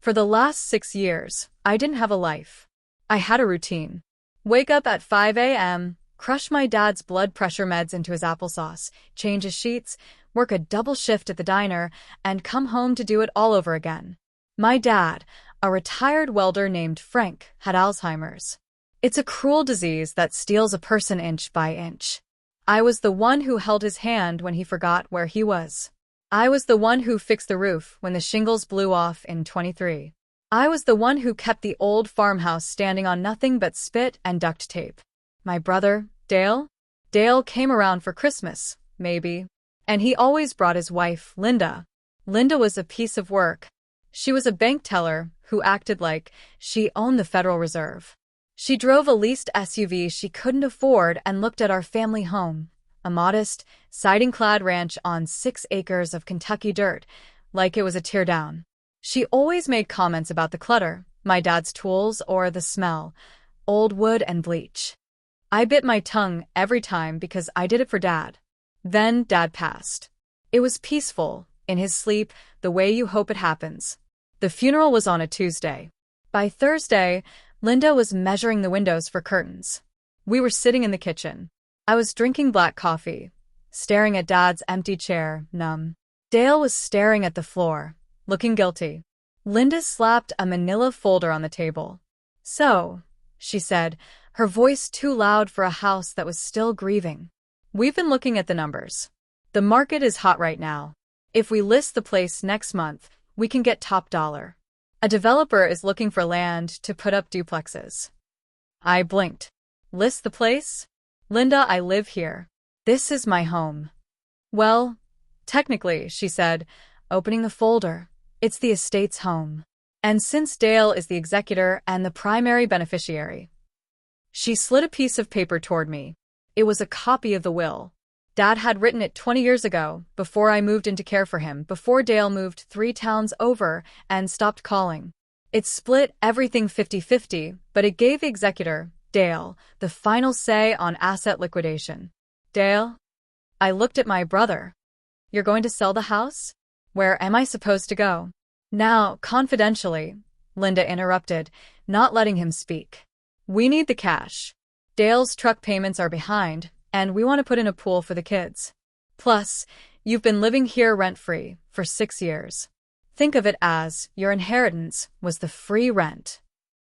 For the last 6 years, I didn't have a life. I had a routine. Wake up at 5 a.m., crush my dad's blood pressure meds into his applesauce, change his sheets, work a double shift at the diner, and come home to do it all over again. My dad, a retired welder named Frank, had Alzheimer's. It's a cruel disease that steals a person inch by inch. I was the one who held his hand when he forgot where he was. I was the one who fixed the roof when the shingles blew off in 23. I was the one who kept the old farmhouse standing on nothing but spit and duct tape. My brother, Dale? Dale came around for Christmas, maybe. And he always brought his wife, Linda. Linda was a piece of work. She was a bank teller who acted like she owned the Federal Reserve. She drove a leased SUV she couldn't afford and looked at our family home, a modest, siding-clad ranch on 6 acres of Kentucky dirt, like it was a teardown. She always made comments about the clutter, my dad's tools, or the smell, old wood and bleach. I bit my tongue every time because I did it for Dad. Then Dad passed. It was peaceful, in his sleep, the way you hope it happens. The funeral was on a Tuesday. By Thursday, Linda was measuring the windows for curtains. We were sitting in the kitchen. I was drinking black coffee, staring at Dad's empty chair, numb. Dale was staring at the floor, looking guilty. Linda slapped a manila folder on the table. "So," she said, her voice too loud for a house that was still grieving. "We've been looking at the numbers. The market is hot right now. If we list the place next month, we can get top dollar. A developer is looking for land to put up duplexes." I blinked. "List the place? Linda, I live here. This is my home." "Well, technically," she said, opening the folder, "it's the estate's home. And since Dale is the executor and the primary beneficiary." She slid a piece of paper toward me. It was a copy of the will. Dad had written it 20 years ago, before I moved in to care for him, before Dale moved 3 towns over and stopped calling. It split everything 50-50, but it gave the executor, Dale, the final say on asset liquidation. "Dale?" I looked at my brother. "You're going to sell the house? Where am I supposed to go?" "Now, confidentially," Linda interrupted, not letting him speak. "We need the cash. Dale's truck payments are behind, and we want to put in a pool for the kids. Plus, you've been living here rent-free for 6 years. Think of it as your inheritance was the free rent."